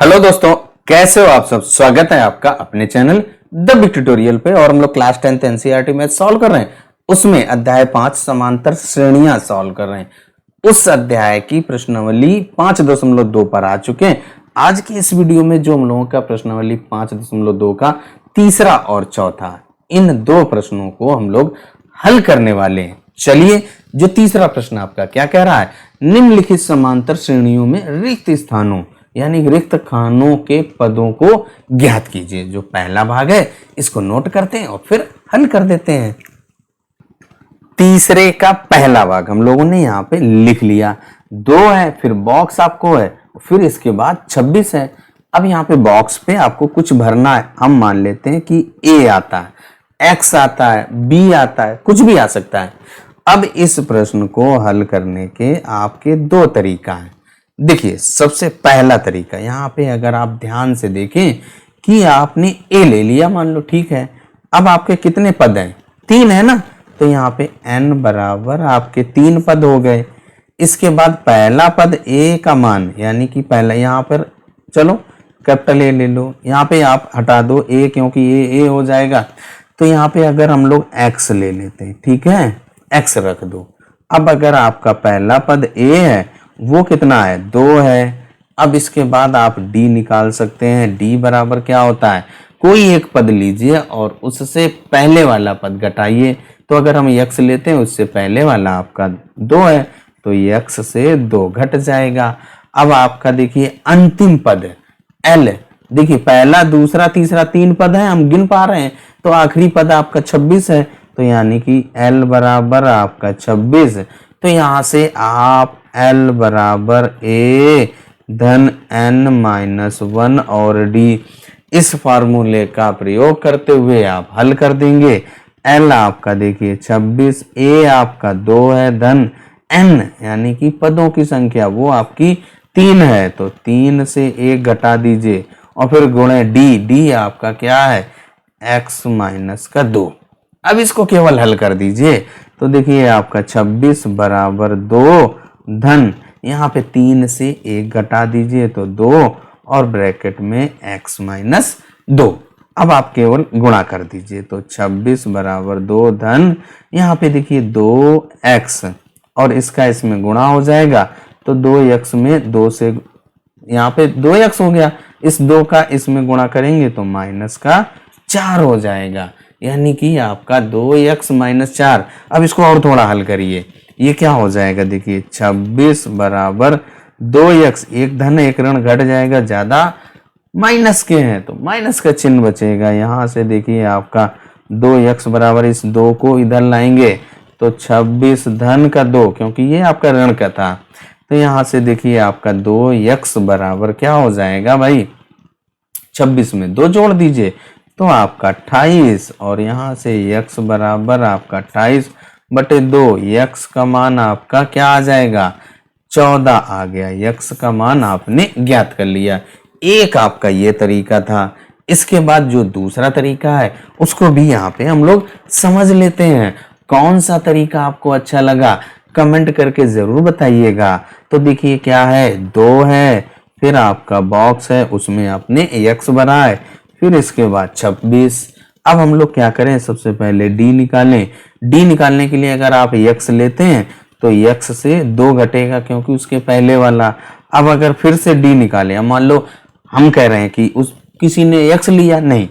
Hello दोस्तों, कैसे हो आप सब। स्वागत है आपका अपने चैनल द बिग ट्यूटोरियल पे। और हम लोग class 10th NCERT math solve कर रहे हैं। उसमें अध्याय 5 समांतर श्रेणियां सॉल्व कर रहे हैं। उस अध्याय की प्रश्नावली 5.2 पर आ चुके हैं। आज की इस वीडियो में जो हम लोगों का प्रश्नावली 5.2 का तीसरा और चौथा, इन दो प्रश्नों को हम लोग हल करने वाले हैं। चलिए, जो तीसरा प्रश्न आपका क्या कह रहा है, निम्नलिखित समांतर श्रेणियों में रिक्त स्थानों यानी रिक्त खानों के पदों को ज्ञात कीजिए। जो पहला भाग है इसको नोट करते हैं और फिर हल कर देते हैं। तीसरे का पहला भाग हम लोगों ने यहाँ पे लिख लिया। 2 है, फिर बॉक्स आपको है, फिर इसके बाद 26 है। अब यहाँ पे बॉक्स पे आपको कुछ भरना है। हम मान लेते हैं कि A आता है, X आता है, B आता है, कुछ भी आ सकता है। अब इस प्रश्न को हल करने के आपके 2 तरीका हैं। देखिए, सबसे पहला तरीका यहाँ पे अगर आप ध्यान से देखें कि आपने A ले लिया, मान लो, ठीक है। अब आपके कितने पद हैं? 3 है ना, तो यहाँ पे n बराबर आपके 3 पद हो गए। इसके बाद पहला पद A का मान यानी कि पहला, यहाँ पर चलो कैपिटल A ले लो, यहाँ पे आप हटा दो A क्योंकि A हो जाएगा। तो यहाँ पे अगर हम लोग x ले लेते हैं, ठीक है, x रख दो। अब अगर आपका पहला पद A है वो कितना है? 2 है। अब इसके बाद आप D निकाल सकते हैं। D बराबर क्या होता है? कोई एक पद लीजिए और उससे पहले वाला पद घटाइए। तो अगर हम x लेते हैं, उससे पहले वाला आपका 2 है, तो x से 2 घट जाएगा। अब आपका देखिए अंतिम पद L, देखिए पहला, दूसरा, तीसरा 3 पद है, हम गिन पा रहे हैं। तो आखिरी पद आपका 26 है, तो यानी कि L बराबर आपका 26। तो यहां से आप L बराबर A धन n-1 और D, इस फार्मूले का प्रयोग करते हुए आप हल कर देंगे। L आपका देखिए 26, A आपका 2 है, धन n यानी कि पदों की संख्या वो आपकी 3 है, तो 3 से 1 घटा दीजिए और फिर गुणे D आपका क्या है? x माइनस का 2। अब इसको केवल हल कर दीजिए। तो देखिए आपका 26 बराबर 2 धन, यहाँ पे 3 से 1 घटा दीजिए तो 2 और ब्रैकेट में x माइनस 2। अब आप केवल गुणा कर दीजिए, तो 26 बराबर 2 धन, यहाँ पे देखिए 2x और इसका इसमें गुणा हो जाएगा। तो 2x में 2 से, यहाँ पे 2x हो गया, इस 2 का इसमें गुणा करेंगे तो माइनस का 4 हो जाएगा, यानी कि आपका 2x माइनस 4। अब इसको और थोड़ा हल करिए, ये क्या हो जाएगा? देखिए 26 बराबर 2x, एक धन एक ऋण घट जाएगा, ज्यादा माइनस के हैं तो माइनस का चिन्ह बचेगा। यहाँ से देखिए आपका 2x बराबर, इस 2 को इधर लाएंगे तो 26 धन का 2, क्योंकि ये आपका ऋण का था। तो यहाँ से देखिए आपका 2x बराबर क्या हो जाएगा भाई? 26 में 2 जोड़ दीजिए तो आपका 28, और यहाँ से x बराबर आपका 28 बटे 2, x का मान आपका क्या आ जाएगा? 14 आ गया। x का मान आपने ज्ञात कर लिया। एक आपका ये तरीका था। इसके बाद जो दूसरा तरीका है उसको भी यहाँ पे हम लोग समझ लेते हैं। कौन सा तरीका आपको अच्छा लगा कमेंट करके जरूर बताइएगा। तो देखिए क्या है, 2 है, फिर आपका बॉक्स है, उसमें आपने x भरा है, फिर इसके बाद 26। अब हम लोग क्या करें, सबसे पहले D निकालें। D निकालने के लिए अगर आप x लेते हैं तो x से 2 घटेगा क्योंकि उसके पहले वाला। अब अगर फिर से D निकालें, अब मान लो हम कह रहे हैं कि उस किसी ने x लिया, नहीं,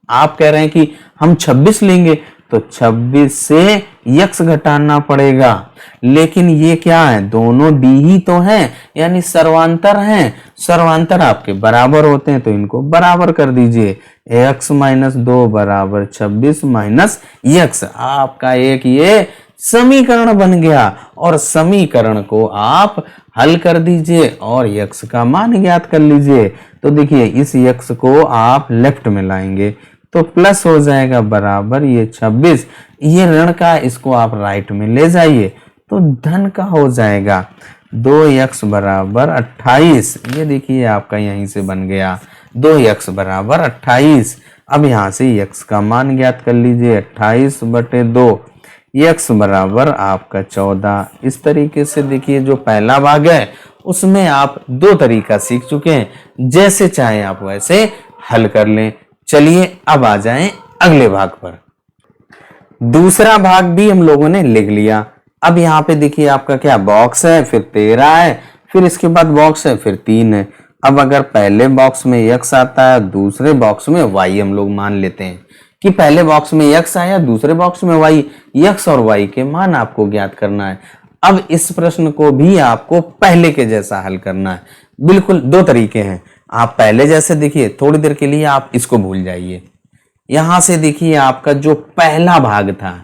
आप कह रहे हैं कि हम 26 लेंगे, तो 26 से x घटाना पड़ेगा। लेकिन ये क्या है, दोनों D ही तो हैं, यानी सर्वांतर हैं। सर्वांतर आपके बराबर होते हैं तो इनको बराबर कर दीजिए। x माइनस 2 बराबर 26 माइनस x, आपका एक ये समीकरण बन गया। और समीकरण को आप हल कर दीजिए और x का मान ज्ञात कर लीजिए। तो देखिए इस x को आप लेफ्ट में लाएंगे तो प्लस हो जाएगा बराबर ये 26, ये ऋण का, इसको आप राइट में ले जाइए तो धन का हो जाएगा। 2x बराबर 28, ये देखिए आपका यहीं से बन गया 2x बराबर 28। अब यहाँ से x का मान ज्ञात कर लीजिए, 28 बटे 2, x बराबर आपका 14। इस तरीके से देखिए जो पहला भाग है उसमें आप दो तरीका सीख चुके हैं, जैसे चाहे आप वैसे हल कर लें। चलिए अब आ जाएं अगले भाग पर। दूसरा भाग भी हम लोगों ने लिख लिया। अब यहाँ पे देखिए आपका क्या बॉक्स है, फिर 13 है, फिर इसके बाद बॉक्स है, फिर 3 है। अब अगर पहले बॉक्स में x आता है, दूसरे बॉक्स में y, हम लोग मान लेते हैं कि पहले बॉक्स में x आया, दूसरे बॉक्स में y, x और y के मान आपको ज्ञात करना है। अब इस प्रश्न को भी आपको पहले के जैसा हल करना है। बिल्कुल दो तरीके हैं। आप पहले जैसे देखिए, थोड़ी देर के लिए आप इसको भूल जाइए। यहां से देखिए आपका जो पहला भाग था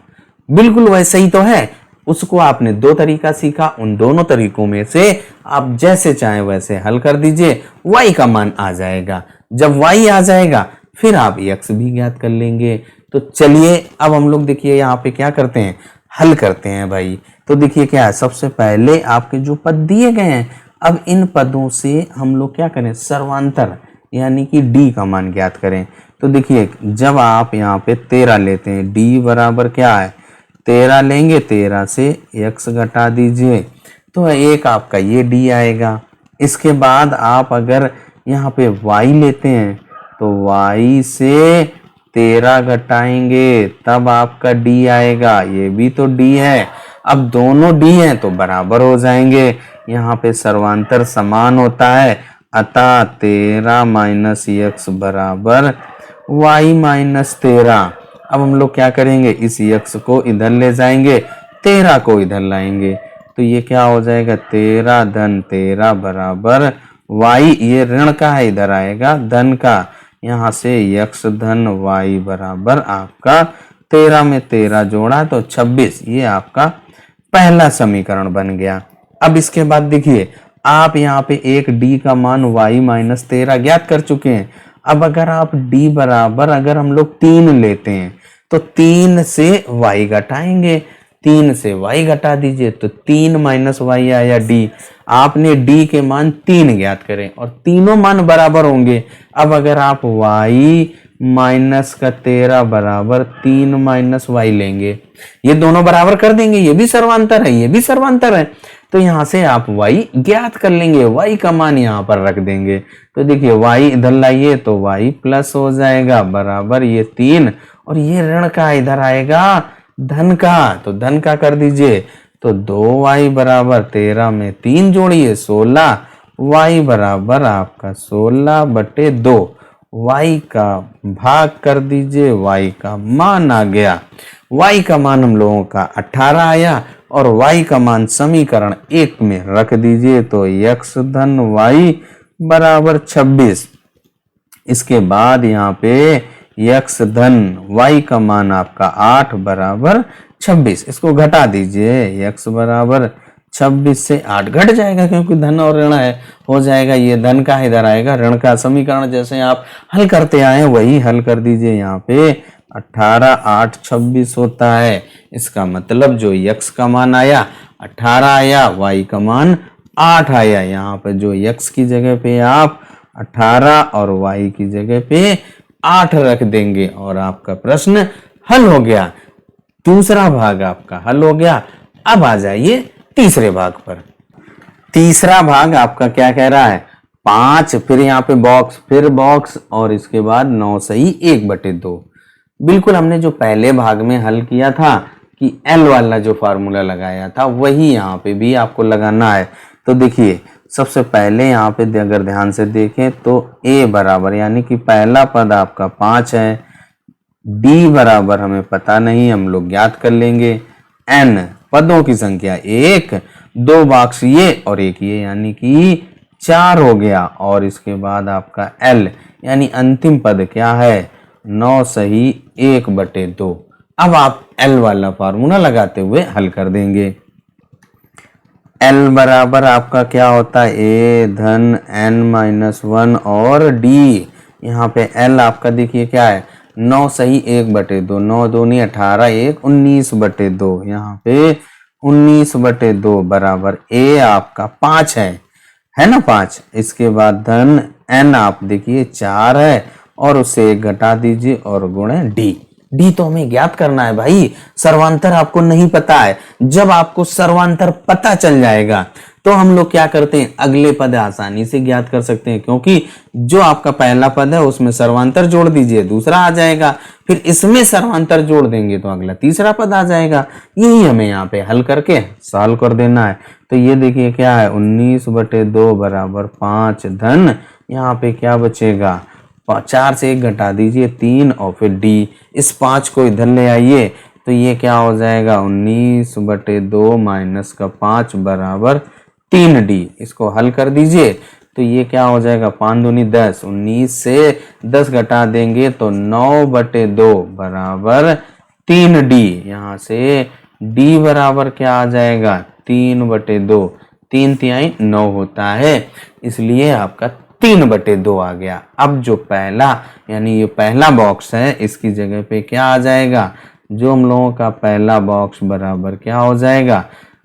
बिल्कुल वैसे ही तो है, उसको आपने दो तरीका सीखा, उन दोनों तरीकों में से आप जैसे चाहे वैसे हल कर दीजिए, y का मान आ जाएगा। जब y आ जाएगा फिर आप x भी ज्ञात कर लेंगे। तो चलिए अब हम लोग देखिए यहाँ पे क्या करते हैं, हल करते हैं भाई। तो देखिए क्या है, सबसे पहले आपके जो पद दिए गए हैं, अब इन पदों से हम लोग क्या करें, सर्वांतर यानी कि d का मान ज्ञात करें। तो देखिए जब आप यहाँ पे 13 लेते हैं, d बराबर क्या है 13 लेंगे, 13 से x घटा दीजिए तो एक आपका ये d आएगा। इसके बाद आप अगर यहाँ पे y लेते हैं तो y से 13 घटाएंगे तब आपका d आएगा, ये भी तो d है। अब दोनों d हैं तो बराबर हो जाएंगे, यहाँ पे सर्वांतर समान होता है, अतः 13 माइनस x बराबर y माइनस 13। अब हम लोग क्या करेंगे, इस x को इधर ले जाएंगे, 13 को इधर लाएंगे, तो ये क्या हो जाएगा 13 धन 13 बराबर y, ये ऋण का है इधर आएगा धन का, यहाँ से x धन y बराबर आपका 13 में 13 जोड़ा तो 26। ये आपका पहला समीकरण बन गया। अब इसके बाद देखिए आप यहाँ पे एक d का मान y माइनस 13 ज्ञात कर चुके हैं। अब अगर आप d बराबर अगर हम लोग 3 लेते हैं तो 3 से y घटाएंगे, 3 से y घटा दीजिए तो 3 माइनस y आया d। आपने d के मान 3 ज्ञात करें और तीनों मान बराबर होंगे। अब अगर आप y माइनस का 13 बराबर 3 माइनस y लेंगे, ये दोनों बराबर कर देंगे, ये भी सर्वांतर है, ये भी सर्वांतर है, तो यहाँ से आप y ज्ञात कर लेंगे, y का मान यहाँ पर रख देंगे। तो देखिए y इधर लाइए तो y प्लस हो जाएगा बराबर ये 3, और ये ऋण का इधर आएगा धन का, तो धन का कर दीजिए तो 2y बराबर 13 में 3 जोड़िए 16, y बराबर आपका 16 बटे 2, y का भाग कर दीजिए, y का मान आ गया। y का मान हम लोगों का 18 आया और y का मान समीकरण 1 में रख दीजिए तो x धन y बराबर 26। इसके बाद यहाँ पे x धन y का मान आपका 8 बराबर 26, इसको घटा दीजिए, x बराबर 26 से 8 घट जाएगा क्योंकि धन और ऋण है, हो जाएगा ये धन का इधर आएगा ऋण का। समीकरण जैसे आप हल करते आए वही हल कर दीजिए। यहाँ पे 18 8 26 होता है, इसका मतलब जो x का मान आया 18 आया, y का मान 8 आया। यहाँ पे जो x की जगह पे आप 18 और y की जगह पे 8 रख देंगे और आपका प्रश्न हल हो गया। दूसरा भाग आपका हल हो गया। अब आ जाइए तीसरे भाग पर। तीसरा भाग आपका क्या कह रहा है, 5, फिर यहाँ पे बॉक्स, फिर बॉक्स और इसके बाद 9 सही 1/2। बिल्कुल हमने जो पहले भाग में हल किया था कि L वाला जो फार्मूला लगाया था वही यहाँ पे भी आपको लगाना है। तो देखिए सबसे पहले यहाँ पे अगर ध्यान से देखें तो A बराबर यानी कि पहला पद आपका 5 है, D बराबर हमें पता नहीं, हम लोग ज्ञात कर लेंगे, N पदों की संख्या 1, 2 बॉक्स ये और एक ये यानी कि 4 हो गया, और इसके बाद आपका L यानी अंतिम पद क्या है 9 सही 1/2। अब आप L वाला फार्मूला लगाते हुए हल कर देंगे। L बराबर आपका क्या होता है A धन n-1 और D। यहाँ पे L आपका देखिए क्या है 9 सही 1/2, 9 दूनी 18, 1 19/2, यहाँ पे 19/2 बराबर A आपका 5 है ना 5। इसके बाद धन n आप देखिए 4 है और उससे 1 घटा दीजिए और गुणे D। D तो हमें ज्ञात करना है भाई, सर्वांतर आपको नहीं पता है। जब आपको सर्वांतर पता चल जाएगा तो हम लोग क्या करते हैं, अगले पद आसानी से ज्ञात कर सकते हैं, क्योंकि जो आपका पहला पद है उसमें सर्वांतर जोड़ दीजिए, दूसरा आ जाएगा, फिर इसमें सर्वांतर जोड़ देंगे तो अगला तीसरा पद आ जाएगा। यही हमें यहाँ पे हल करके सॉल्व कर देना है। तो ये देखिए क्या है, 19/2 बराबर 5 धन, यहाँ पे क्या बचेगा, 4 से 1 घटा दीजिए 3 और फिर डी, इस 5 को इधर ले आइए तो ये क्या हो जाएगा, 19/2 माइनस का 5 बराबर 3D। इसको हल कर दीजिए तो ये क्या हो जाएगा, 5 दूनी 10, 19 से 10 घटा देंगे तो 9/2 बराबर 3D। यहाँ से D बराबर क्या आ जाएगा, 3/2, 3 तिहाई 9 होता है, इसलिए आपका 3/2 आ गया। अब जो पहला यानी ये पहला बॉक्स है इसकी जगह पे क्या आ जाएगा, जो हम लोगों का पहला बॉक्स बराबर क्या हो जाएगा,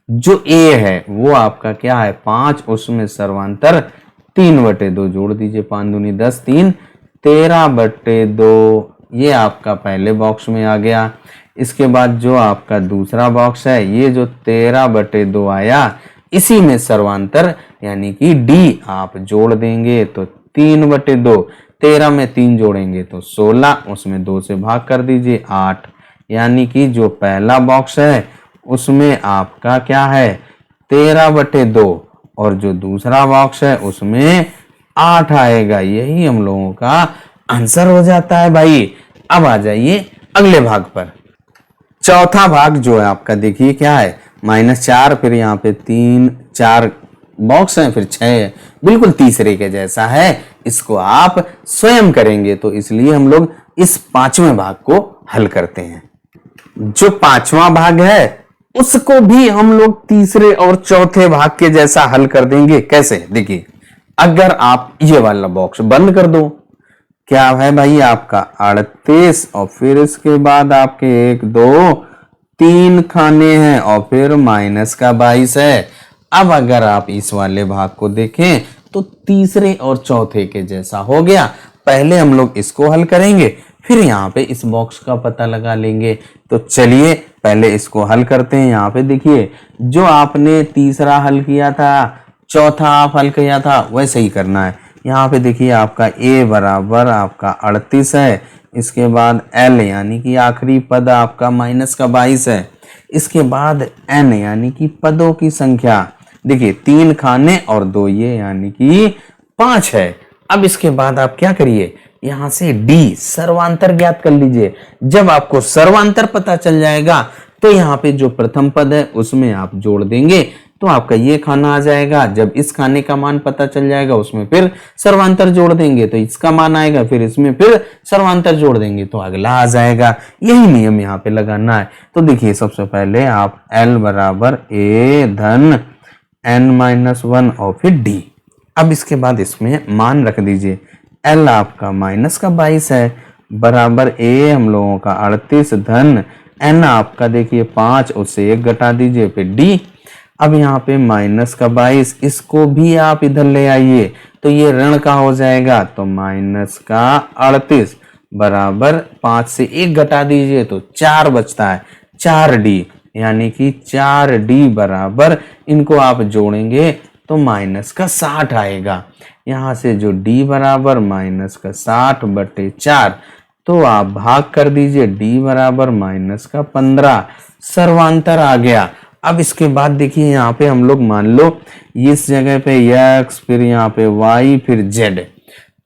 जो ए है वो आपका क्या है 5, उसमें सर्वांतर 3/2 जोड़ दीजिए, 5 दूनी 10, 3 13/2, ये आपका पहले बॉक्स में आ गया। इसके बाद जो आपका दूसरा बॉक्स है, ये जो 13/2 आया, इसी में सर्वांतर यानी कि डी आप जोड़ देंगे तो 3/2, 13 में 3 जोड़ेंगे तो 16, उसमें 2 से भाग कर दीजिए 8, यानी कि जो पहला बॉक्स है उसमें आपका क्या है 13/2 और जो दूसरा बॉक्स है उसमें 8 आएगा। यही हम लोगों का आंसर हो जाता है भाई। अब आ जाइए अगले भाग पर। चौथा भाग जो है आपका देखिए क्या है, -4, फिर यहाँ पे 3 4 बॉक्स हैं, फिर 6 है, बिल्कुल तीसरे के जैसा है। इसको आप स्वयं करेंगे तो इसलिए हम लोग इस 5वें भाग को हल करते हैं। जो 5वां भाग है उसको भी हम लोग तीसरे और चौथे भाग के जैसा हल कर देंगे। कैसे, देखिए, अगर आप ये वाला बॉक्स बंद कर दो, क्या है भाई आपका 38 और फिर इसके बाद आपके 1 2 3 खाने हैं और फिर माइनस का 22 है। अब अगर आप इस वाले भाग को देखें तो तीसरे और चौथे के जैसा हो गया। पहले हम लोग इसको हल करेंगे, फिर यहाँ पे इस बॉक्स का पता लगा लेंगे। तो चलिए पहले इसको हल करते हैं। यहाँ पे देखिए, जो आपने तीसरा हल किया था, चौथा आप हल किया था, वैसे ही करना है। यहाँ पे देखिए आपका a बराबर आपका 38 है, इसके बाद l यानी कि आखिरी पद आपका माइनस का 22 है, इसके बाद n यानी कि पदों की संख्या, देखिए 3 खाने और 2 ये यानी कि 5 है। अब इसके बाद आप क्या करिए, यहां से d सर्वांतर ज्ञात कर लीजिए। जब आपको सर्वांतर पता चल जाएगा तो यहाँ पे जो प्रथम पद है उसमें आप जोड़ देंगे तो आपका ये खाना आ जाएगा। जब इस खाने का मान पता चल जाएगा उसमें फिर सर्वांतर जोड़ देंगे तो इसका मान आएगा, फिर इसमें फिर सर्वांतर जोड़ देंगे तो अगला आ जाएगा। यही नियम यहाँ पे लगाना है। तो देखिए सबसे पहले आप l बराबर a धन n-1 और फिर d। अब इसके बाद इसमें मान रख दीजिए। l आपका माइनस का 22 है बराबर a हम लोगों का 38 धन n आपका देखिए 5, उससे 1 घटा दीजिए फिर d। अब यहाँ पे माइनस का 22, इसको भी आप इधर ले आइए तो ये ऋण का हो जाएगा, तो माइनस का 38 बराबर 5 से 1 घटा दीजिए तो 4 बचता है, 4d, यानी कि 4d बराबर इनको आप जोड़ेंगे तो माइनस का 60 आएगा। यहाँ से जो d बराबर माइनस का 60/4, तो आप भाग कर दीजिए, d बराबर माइनस का 15, सर्वांतर आ गया। अब इसके बाद देखिए यहाँ पे हम लोग मान लो इस जगह पे x, फिर यहाँ पे y, फिर z,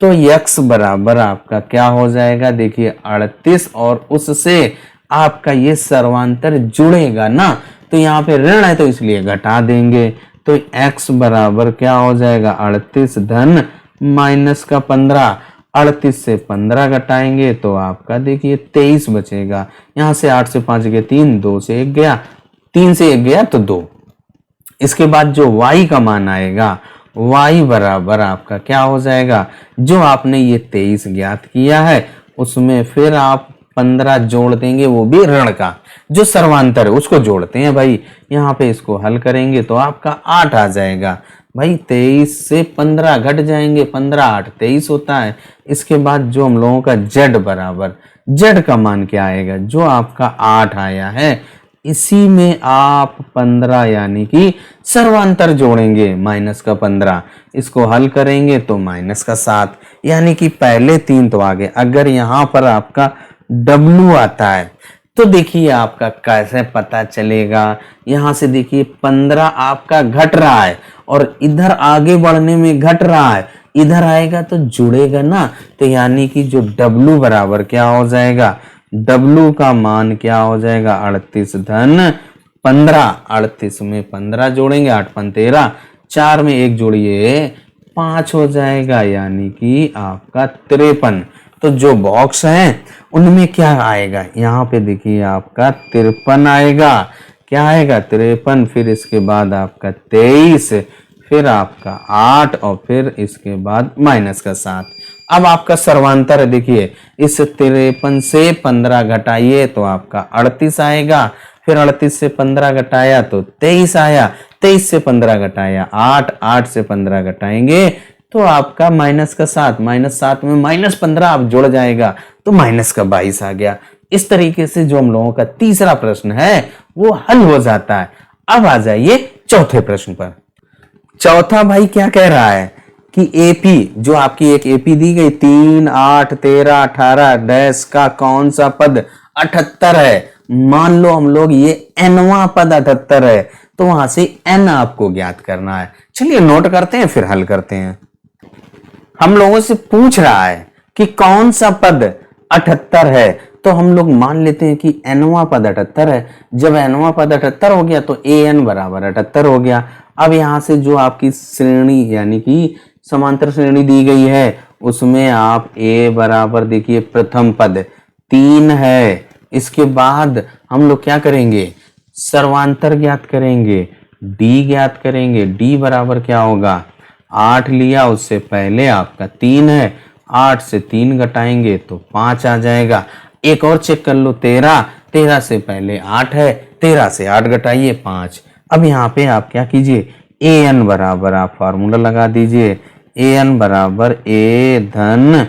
तो x बराबर आपका क्या हो जाएगा, देखिए 38 और उससे आपका ये सर्वांतर जुड़ेगा ना, तो यहाँ पे ऋण है तो इसलिए घटा देंगे, तो x बराबर क्या हो जाएगा 38 धन माइनस का 15, 38 से 15 घटाएंगे तो आपका देखिए 23 बचेगा। यहाँ से 8 से 5 गए 3, 2 से 1 गया, 3 से 1 गया तो 2। इसके बाद जो y का मान आएगा, y बराबर आपका क्या हो जाएगा, जो आपने ये 23 ज्ञात किया है उसमें फिर आप 15 जोड़ देंगे, वो भी ऋण का, जो सर्वांतर है उसको जोड़ते हैं भाई। यहाँ पे इसको हल करेंगे तो आपका 8 आ जाएगा भाई। 23 से 15 घट जाएंगे, 15 8 23 होता है। इसके बाद जो हम लोगों का z बराबर, z का मान क्या आएगा, जो आपका 8 आया है, इसी में आप 15 यानी कि सर्वांतर जोड़ेंगे, माइनस का 15, इसको हल करेंगे तो माइनस का 7, यानी कि पहले 3 तो आ गए। अगर यहाँ पर आपका W आता है तो देखिए आपका कैसे पता चलेगा। यहां से देखिए 15 आपका घट रहा है और इधर आगे बढ़ने में घट रहा है, इधर आएगा तो जुड़ेगा ना, तो यानी कि जो W बराबर क्या हो जाएगा, W का मान क्या हो जाएगा 38 धन 15। 38 में 15 जोड़ेंगे, 8 पन 13, 4 में 1 जोड़िए 5 हो जाएगा, यानी कि आपका 53। तो जो बॉक्स है उनमें क्या आएगा, यहाँ पे देखिए आपका 53 आएगा। क्या आएगा 53, फिर इसके बाद आपका 23, फिर आपका 8 और फिर इसके बाद माइनस का 7। अब आपका सर्वांतर है, देखिए इस 53 से 15 घटाइए तो आपका 38 आएगा, फिर 38 से 15 घटाया तो 23 आया, 23 से 15 घटाया 8, 8 से 15 घटाएंगे तो आपका माइनस का 7, माइनस 7 में माइनस 15 आप जुड़ जाएगा तो माइनस का 22 आ गया। इस तरीके से जो हम लोगों का तीसरा प्रश्न है वो हल हो जाता है। अब आ जाइए चौथे प्रश्न पर। चौथा भाई क्या कह रहा है कि एपी, जो आपकी एक एपी दी गई 3, 8, 13, 18 डैश का कौन सा पद 78 है। मान लो हम लोग ये एनवा पद 78 है, तो वहां से एन आपको ज्ञात करना है। चलिए नोट करते हैं फिर हल करते हैं। हम लोगों से पूछ रहा है कि कौन सा पद 78 है, तो हम लोग मान लेते हैं कि एनवा पद 78 है। जब एनवा पद 78 हो गया तो ए एन बराबर 78 हो गया। अब यहां से जो आपकी श्रेणी यानी कि समांतर श्रेणी दी गई है उसमें आप ए बराबर देखिए प्रथम पद 3 है। इसके बाद हम लोग क्या करेंगे, सर्वांतर ज्ञात करेंगे, डी ज्ञात करेंगे। डी बराबर क्या होगा, 8 लिया, उससे पहले आपका 3 है, 8 से 3 घटाएंगे तो 5 आ जाएगा। एक और चेक कर लो, 13, 13 से पहले 8 है, 13 से 8 घटाइए 5। अब यहाँ पे आप क्या कीजिए, ए एन बराबर आप फार्मूला लगा दीजिए, ए एन बराबर ए धन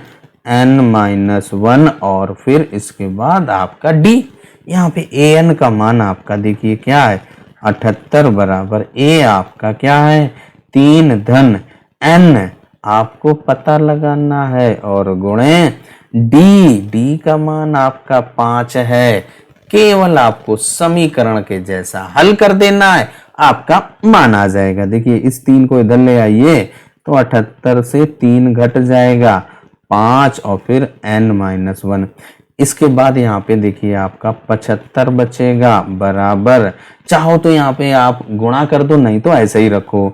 एन माइनस 1 और फिर इसके बाद आपका डी। यहाँ पे ए एन का मान आपका देखिए क्या है 78 बराबर ए आपका क्या है 3 धन एन आपको पता लगाना है और गुणे डी, डी का मान आपका 5 है। केवल आपको समीकरण के जैसा हल कर देना है, आपका मान आ जाएगा। देखिए इस 3 को इधर ले आइए तो 78 से 3 घट जाएगा 5 और फिर n माइनस 1। इसके बाद यहाँ पे देखिए आपका 75 बचेगा बराबर, चाहो तो यहाँ पे आप गुणा कर दो, नहीं तो ऐसे ही रखो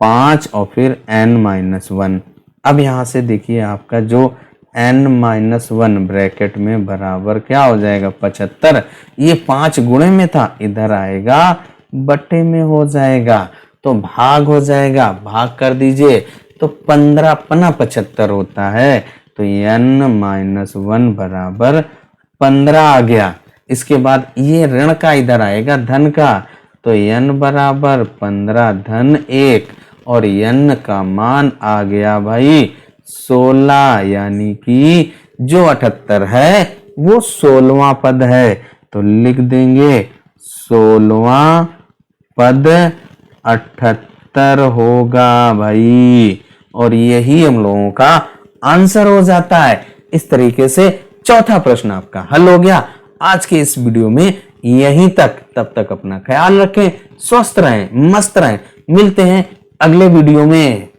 5 और फिर n माइनस 1। अब यहाँ से देखिए आपका जो n माइनस 1 ब्रैकेट में बराबर क्या हो जाएगा 75। ये 5 गुणे में था, इधर आएगा बट्टे में हो जाएगा तो भाग हो जाएगा, भाग कर दीजिए तो 15 पना 75 होता है, तो n माइनस 1 बराबर 15 आ गया। इसके बाद ये ऋण का इधर आएगा धन का, तो n बराबर 15 धन 1 और n का मान आ गया भाई 16, यानी कि जो 78 है वो 16वां पद है, तो लिख देंगे 16वां पद 78 होगा भाई, और यही हम लोगों का आंसर हो जाता है। इस तरीके से चौथा प्रश्न आपका हल हो गया। आज के इस वीडियो में यहीं तक, तब तक अपना ख्याल रखें, स्वस्थ रहें, मस्त रहें। मिलते हैं अगले वीडियो में।